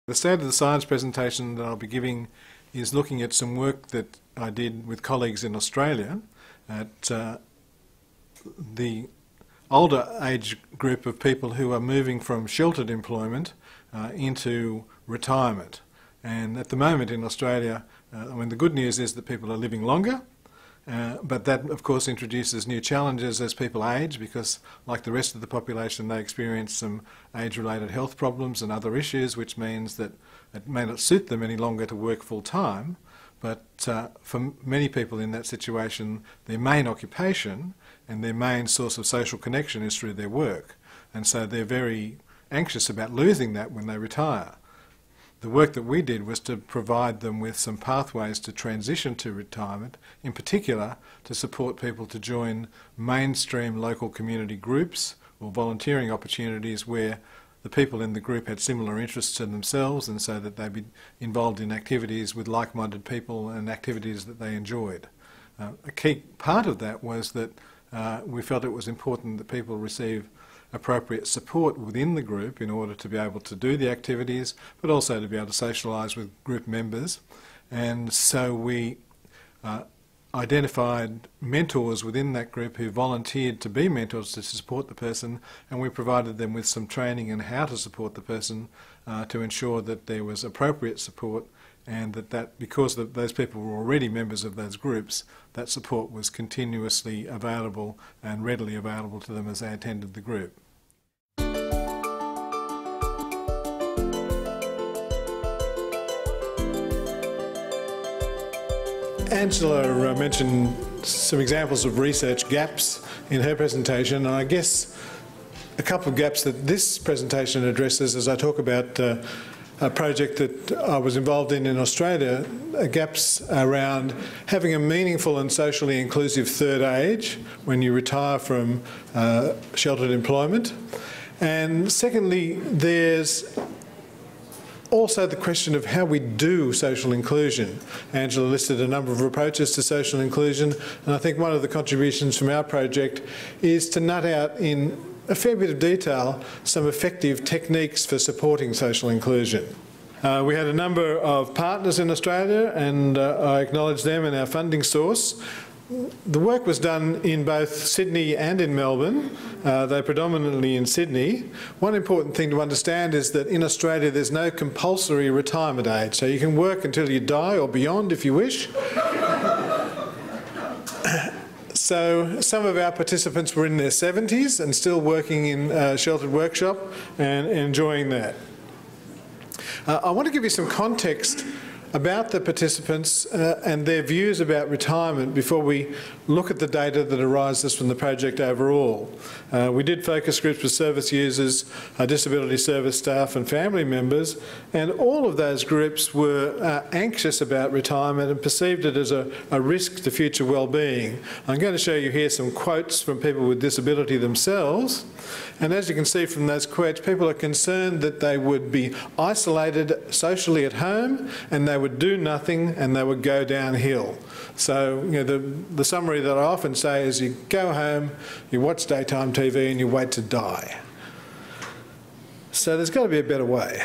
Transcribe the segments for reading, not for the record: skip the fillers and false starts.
The State of the Science presentation that I'll be giving is looking at some work that I did with colleagues in Australia at the older age group of people who are moving from sheltered employment into retirement. And at the moment in Australia, the good news is that people are living longer, but that of course introduces new challenges as people age, because like the rest of the population they experience some age-related health problems and other issues, which means that it may not suit them any longer to work full-time. But for many people in that situation, their main occupation and their main source of social connection is through their work, and so they're very anxious about losing that when they retire. The work that we did was to provide them with some pathways to transition to retirement, in particular to support people to join mainstream local community groups or volunteering opportunities where the people in the group had similar interests to themselves, and so that they'd be involved in activities with like-minded people and activities that they enjoyed. A key part of that was that we felt it was important that people receive appropriate support within the group in order to be able to do the activities, but also to be able to socialise with group members. And so we identified mentors within that group who volunteered to be mentors to support the person, and we provided them with some training in how to support the person to ensure that there was appropriate support, and that because those people were already members of those groups, that support was continuously available and readily available to them as they attended the group. Angela mentioned some examples of research gaps in her presentation, and I guess a couple of gaps that this presentation addresses as I talk about a project that I was involved in Australia, gaps around having a meaningful and socially inclusive third age when you retire from sheltered employment. And secondly, there's also the question of how we do social inclusion. Angela listed a number of approaches to social inclusion, and I think one of the contributions from our project is to nut out in a fair bit of detail some effective techniques for supporting social inclusion. We had a number of partners in Australia, and I acknowledge them and our funding source. The work was done in both Sydney and in Melbourne, though predominantly in Sydney. One important thing to understand is that in Australia there's no compulsory retirement age, so you can work until you die or beyond if you wish. So some of our participants were in their 70s and still working in a sheltered workshop and enjoying that. I want to give you some context about the participants and their views about retirement before we look at the data that arises from the project overall. We did focus groups with service users, disability service staff and family members, and all of those groups were anxious about retirement and perceived it as a risk to future well-being. I'm going to show you here some quotes from people with disability themselves, and as you can see from those quotes, people are concerned that they would be isolated socially at home and they would do nothing and they would go downhill. So the summary that I often say is you go home, you watch daytime TV and you wait to die. So there's got to be a better way.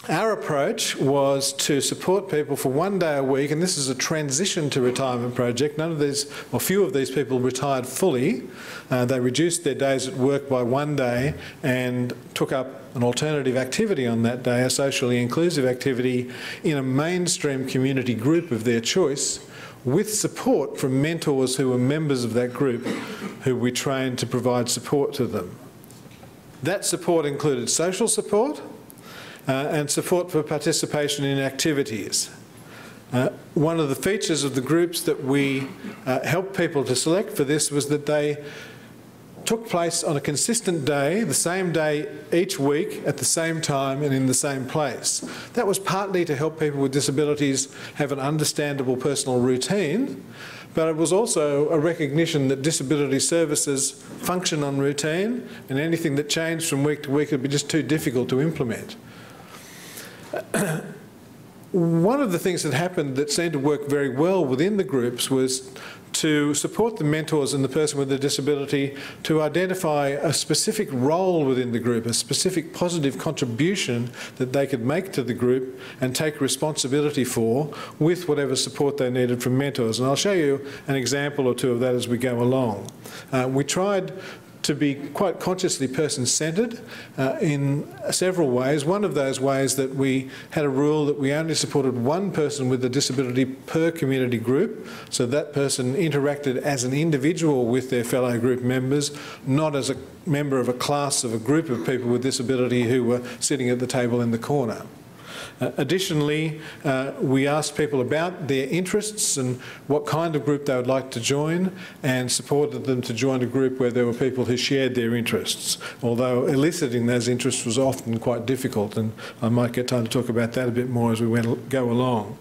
Our approach was to support people for 1 day a week, and this is a transition to retirement project. None of these, or few of these people retired fully. They reduced their days at work by 1 day and took up an alternative activity on that day, a socially inclusive activity in a mainstream community group of their choice, with support from mentors who were members of that group who we trained to provide support to them. That support included social support, and support for participation in activities. One of the features of the groups that we helped people to select for this was that they took place on a consistent day, the same day each week, at the same time and in the same place. That was partly to help people with disabilities have an understandable personal routine, but it was also a recognition that disability services function on routine, and anything that changed from week to week would be just too difficult to implement. one of the things that happened that seemed to work very well within the groups was to support the mentors and the person with the disability to identify a specific role within the group, a specific positive contribution that they could make to the group and take responsibility for with whatever support they needed from mentors. And I'll show you an example or two of that as we go along. We tried to be quite consciously person-centred in several ways. One of those ways that we had a rule that we only supported one person with a disability per community group, so that person interacted as an individual with their fellow group members, not as a member of a class of a group of people with disability who were sitting at the table in the corner. Additionally, we asked people about their interests and what kind of group they would like to join, and supported them to join a group where there were people who shared their interests, although eliciting those interests was often quite difficult, and I might get time to talk about that a bit more as we go along.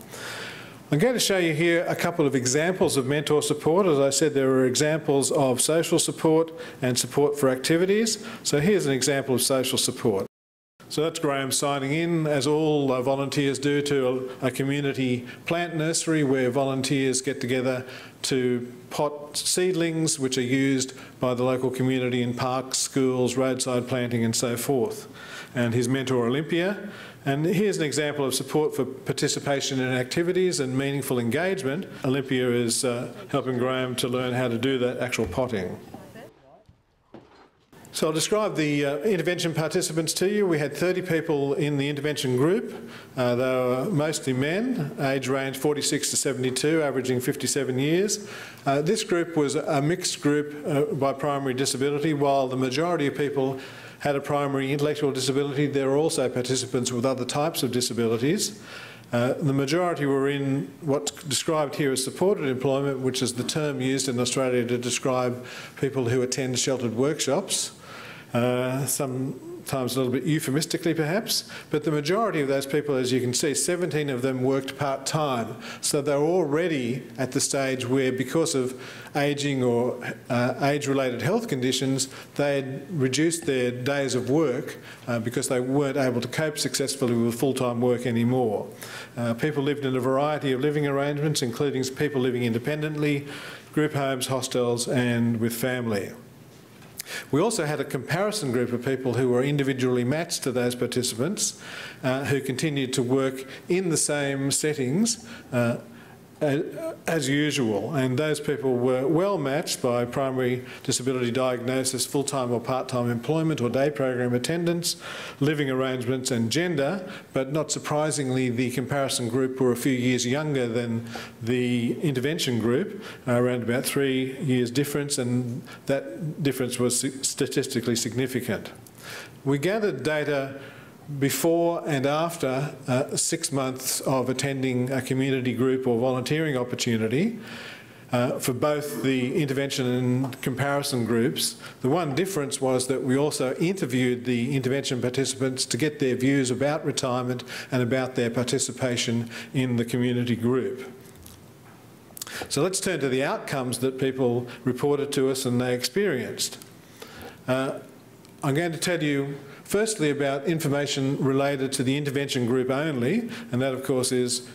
I'm going to show you here a couple of examples of mentor support. As I said, there are examples of social support and support for activities. So here's an example of social support. So that's Graham signing in, as all volunteers do, to a community plant nursery where volunteers get together to pot seedlings which are used by the local community in parks, schools, roadside planting and so forth. And his mentor, Olympia. And here's an example of support for participation in activities and meaningful engagement. Olympia is helping Graham to learn how to do that actual potting. So I'll describe the intervention participants to you. We had 30 people in the intervention group. They were mostly men, age range 46 to 72, averaging 57 years. This group was a mixed group by primary disability. While the majority of people had a primary intellectual disability, there were also participants with other types of disabilities. The majority were in what's described here as supported employment, which is the term used in Australia to describe people who attend sheltered workshops. Sometimes a little bit euphemistically perhaps, but the majority of those people, as you can see, 17 of them worked part-time. So they're already at the stage where, because of ageing or age-related health conditions, they'd reduced their days of work because they weren't able to cope successfully with full-time work anymore. People lived in a variety of living arrangements, including people living independently, group homes, hostels and with family. We also had a comparison group of people who were individually matched to those participants who continued to work in the same settings as usual, and those people were well matched by primary disability diagnosis, full-time or part-time employment or day program attendance, living arrangements and gender, but not surprisingly the comparison group were a few years younger than the intervention group, around about 3 years difference, and that difference was statistically significant. We gathered data before and after 6 months of attending a community group or volunteering opportunity for both the intervention and comparison groups. The one difference was that we also interviewed the intervention participants to get their views about retirement and about their participation in the community group. So let's turn to the outcomes that people reported to us and they experienced. I'm going to tell you firstly about information related to the intervention group only, and that of course is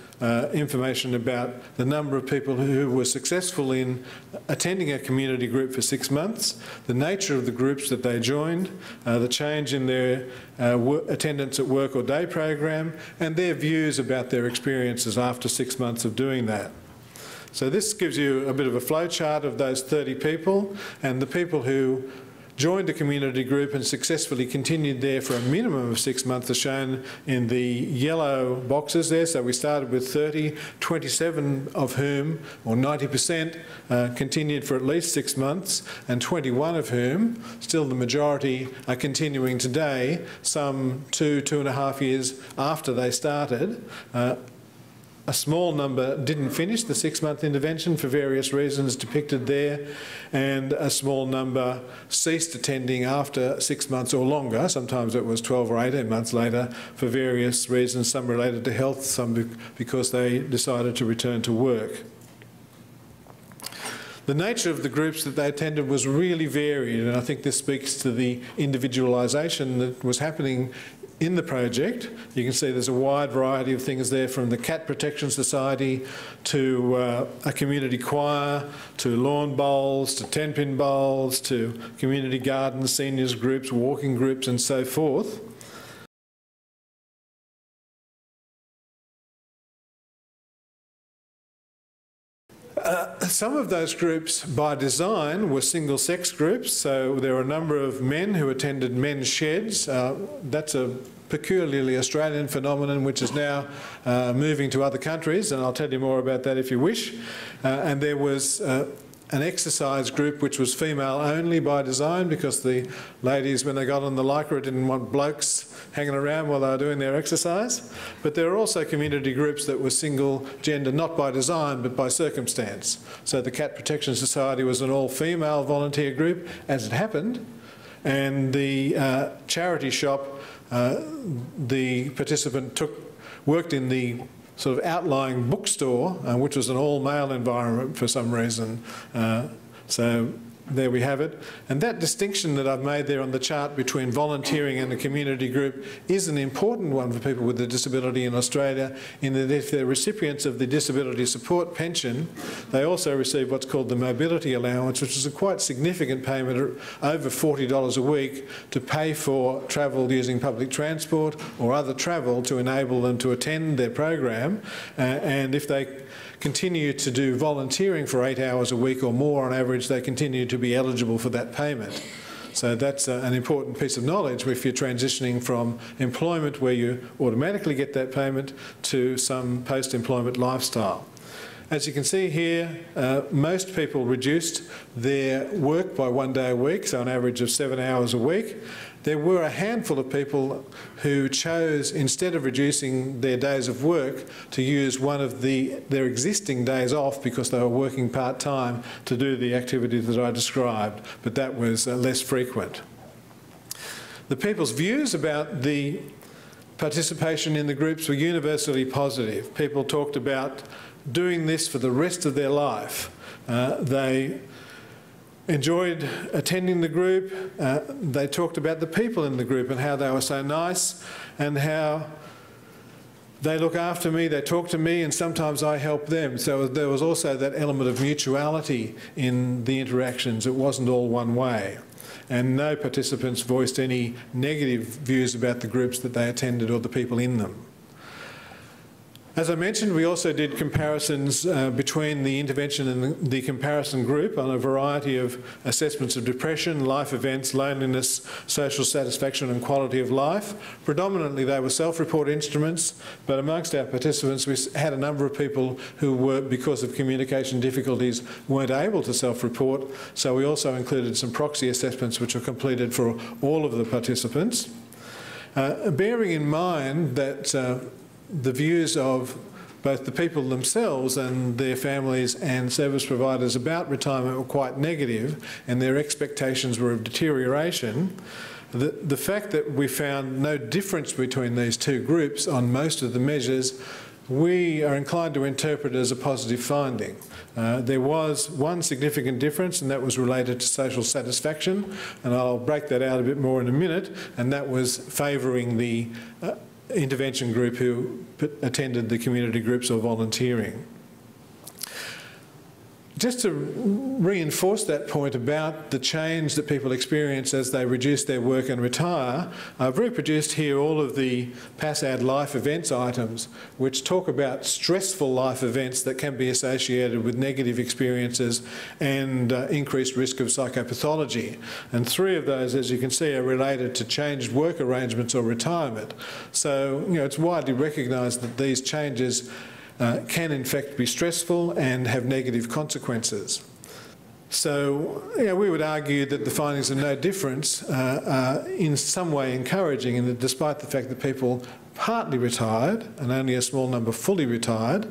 information about the number of people who were successful in attending a community group for 6 months, the nature of the groups that they joined, the change in their attendance at work or day program, and their views about their experiences after 6 months of doing that. So this gives you a bit of a flow chart of those 30 people, and the people who joined a community group and successfully continued there for a minimum of 6 months are shown in the yellow boxes there. So we started with 30, 27 of whom, or 90%, continued for at least 6 months, and 21 of whom, still the majority, are continuing today, some 2.5 years after they started. A small number didn't finish the 6-month intervention for various reasons depicted there, and a small number ceased attending after 6 months or longer. Sometimes it was 12 or 18 months later for various reasons, some related to health, some because they decided to return to work. The nature of the groups that they attended was really varied, and I think this speaks to the individualisation that was happening in the project. You can see there's a wide variety of things there, from the Cat Protection Society to a community choir, to lawn bowls, to 10-pin bowls, to community gardens, seniors groups, walking groups and so forth. Some of those groups by design were single-sex groups, so there were a number of men who attended men's sheds. That's a peculiarly Australian phenomenon which is now moving to other countries, and I'll tell you more about that if you wish. And there was an exercise group which was female only by design, because the ladies, when they got on the lycra, didn't want blokes hanging around while they were doing their exercise. But there are also community groups that were single gender, not by design but by circumstance. So the Cat Protection Society was an all-female volunteer group, as it happened, and the charity shop, the participant worked in the sort of outlying bookstore, which was an all-male environment for some reason. So there we have it. And that distinction that I've made there on the chart between volunteering and a community group is an important one for people with a disability in Australia, in that if they're recipients of the disability support pension, they also receive what's called the mobility allowance, which is a quite significant payment, over $40 a week, to pay for travel using public transport or other travel to enable them to attend their program. And if they continue to do volunteering for 8 hours a week or more on average, they continue to be eligible for that payment. So that's an important piece of knowledge if you're transitioning from employment, where you automatically get that payment, to some post-employment lifestyle. As you can see here, most people reduced their work by 1 day a week, so an average of 7 hours a week. There were a handful of people who chose, instead of reducing their days of work, to use one of their existing days off because they were working part-time to do the activity that I described, but that was less frequent. The people's views about the participation in the groups were universally positive. People talked about doing this for the rest of their life. They enjoyed attending the group. They talked about the people in the group and how they were so nice, and how they look after me, they talk to me, and sometimes I help them. So there was also that element of mutuality in the interactions. It wasn't all one way. And no participants voiced any negative views about the groups that they attended or the people in them. As I mentioned, we also did comparisons between the intervention and the comparison group on a variety of assessments of depression, life events, loneliness, social satisfaction and quality of life. Predominantly they were self-report instruments, but amongst our participants we had a number of people who were, because of communication difficulties, weren't able to self-report, so we also included some proxy assessments which were completed for all of the participants. Bearing in mind that the views of both the people themselves and their families and service providers about retirement were quite negative, and their expectations were of deterioration. The fact that we found no difference between these two groups on most of the measures, we are inclined to interpret as a positive finding. There was one significant difference, and that was related to social satisfaction, and I'll break that out a bit more in a minute, and that was favouring the intervention group who attended the community groups or volunteering. Just to reinforce that point about the change that people experience as they reduce their work and retire, I've reproduced here all of the PASAD life events items which talk about stressful life events that can be associated with negative experiences and increased risk of psychopathology. And 3 of those, as you can see, are related to changed work arrangements or retirement. So, it's widely recognised that these changes can in fact be stressful and have negative consequences. So we would argue that the findings of no difference are in some way encouraging, in that despite the fact that people partly retired and only a small number fully retired,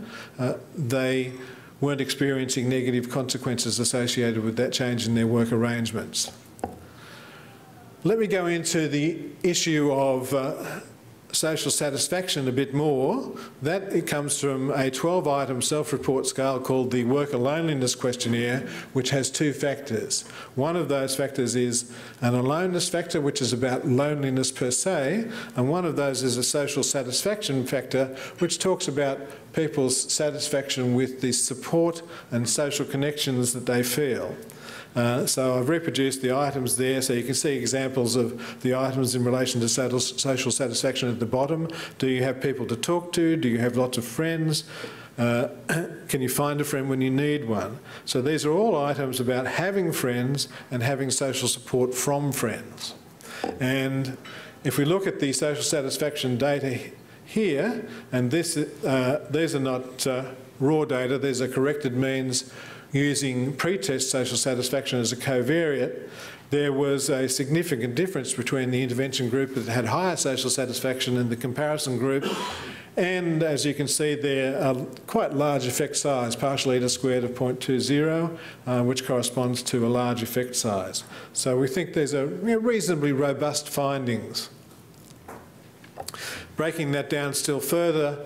they weren't experiencing negative consequences associated with that change in their work arrangements. Let me go into the issue of social satisfaction a bit more, that it comes from a 12-item self-report scale called the Worker Loneliness Questionnaire, which has 2 factors. One of those factors is an aloneness factor, which is about loneliness per se, and one of those is a social satisfaction factor, which talks about people's satisfaction with the support and social connections that they feel. So I've reproduced the items there so you can see examples of the items in relation to social satisfaction at the bottom. Do you have people to talk to? Do you have lots of friends? Can you find a friend when you need one? So these are all items about having friends and having social support from friends. And if we look at the social satisfaction data here, and these are not raw data, these are corrected means using pre-test social satisfaction as a covariate, there was a significant difference between the intervention group that had higher social satisfaction and the comparison group. And as you can see there, a quite large effect size, partial eta squared of 0.20, which corresponds to a large effect size. So we think there's a reasonably robust findings. Breaking that down still further,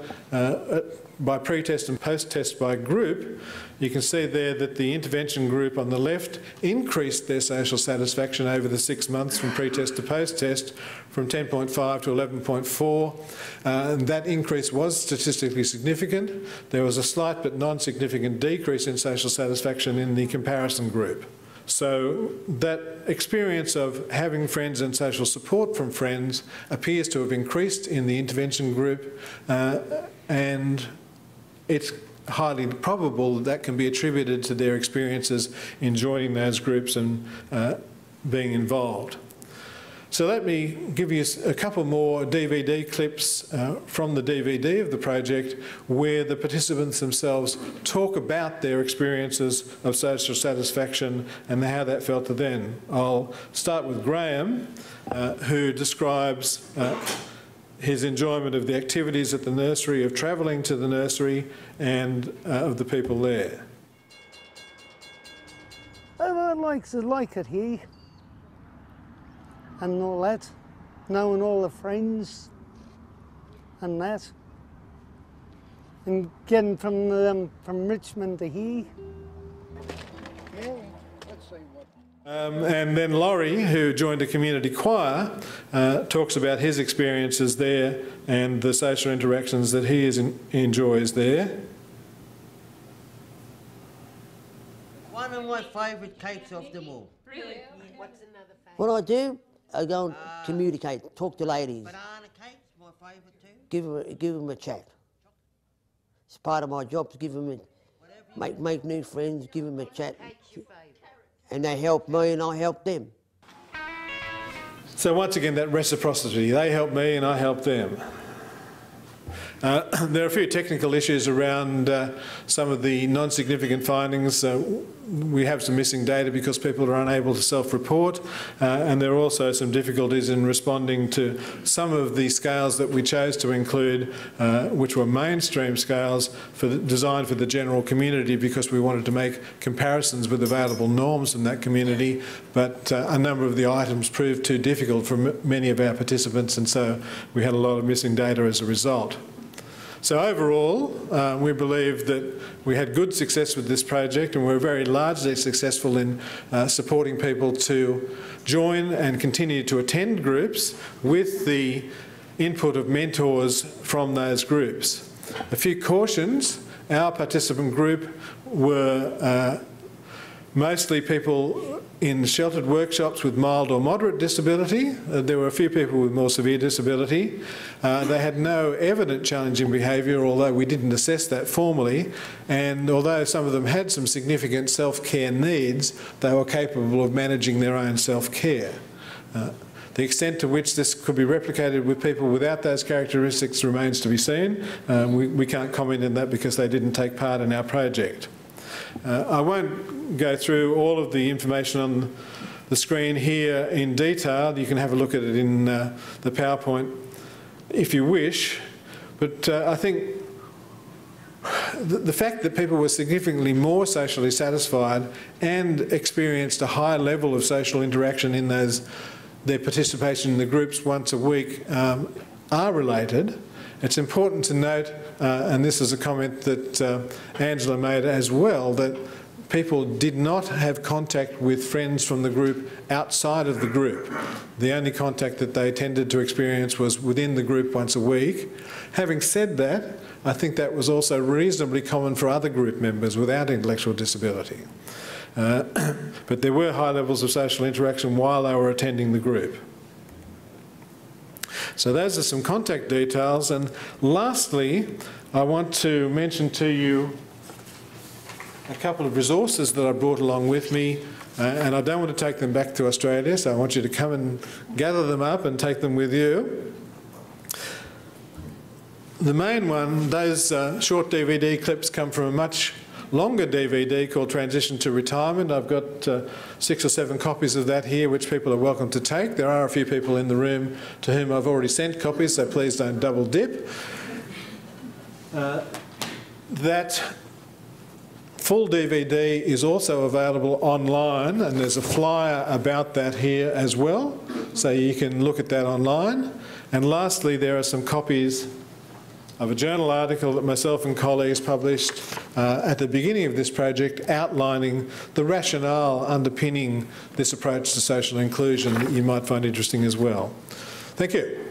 by pre-test and post-test by group, you can see there that the intervention group on the left increased their social satisfaction over the 6 months from pre-test to post-test from 10.5 to 11.4. And that increase was statistically significant. There was a slight but non-significant decrease in social satisfaction in the comparison group. So that experience of having friends and social support from friends appears to have increased in the intervention group, and it's highly probable that that can be attributed to their experiences in joining those groups and being involved. So let me give you a couple more DVD clips from the DVD of the project where the participants themselves talk about their experiences of social satisfaction and how that felt to them. I'll start with Graham, who describes his enjoyment of the activities at the nursery, of travelling to the nursery and of the people there. I like it here and all that, knowing all the friends and that, and getting from Richmond to here. Yeah, let's see what. And then Laurie, who joined a community choir, talks about his experiences there and the social interactions that he enjoys there. One of my favourite cakes of them all. Really? What's another favourite? What I do, I go and communicate, talk to ladies. Banana cakes, my favourite too. Give them a chat. It's part of my job to give them make new friends, give them a chat. And they help me and I help them. So once again, that reciprocity. They help me and I help them. There are a few technical issues around some of the non-significant findings. We have some missing data because people are unable to self-report, and there are also some difficulties in responding to some of the scales that we chose to include, which were mainstream scales designed for the general community because we wanted to make comparisons with available norms in that community, but a number of the items proved too difficult for many of our participants, and so we had a lot of missing data as a result. So overall, we believe that we had good success with this project, and we're very largely successful in supporting people to join and continue to attend groups with the input of mentors from those groups. A few cautions. Our participant group were mostly people in sheltered workshops with mild or moderate disability. There were a few people with more severe disability. They had no evident challenging behaviour, although we didn't assess that formally, and although some of them had some significant self-care needs, they were capable of managing their own self-care. The extent to which this could be replicated with people without those characteristics remains to be seen. We can't comment on that because they didn't take part in our project. I won't go through all of the information on the screen here in detail. You can have a look at it in the PowerPoint if you wish, but I think the fact that people were significantly more socially satisfied and experienced a higher level of social interaction in their participation in the groups once a week are related, it's important to note, and this is a comment that Angela made as well, that people did not have contact with friends from the group outside of the group. The only contact that they tended to experience was within the group once a week. Having said that, I think that was also reasonably common for other group members without intellectual disability. But there were high levels of social interaction while they were attending the group. So those are some contact details. And lastly, I want to mention to you a couple of resources that I brought along with me, and I don't want to take them back to Australia, so I want you to come and gather them up and take them with you. The main one, those short DVD clips come from a much longer DVD called Transition to Retirement. I've got 6 or 7 copies of that here, which people are welcome to take. There are a few people in the room to whom I've already sent copies, so please don't double dip. That full DVD is also available online, and there's a flyer about that here as well, so you can look at that online. And lastly, there are some copies of a journal article that myself and colleagues published at the beginning of this project, outlining the rationale underpinning this approach to social inclusion that you might find interesting as well. Thank you.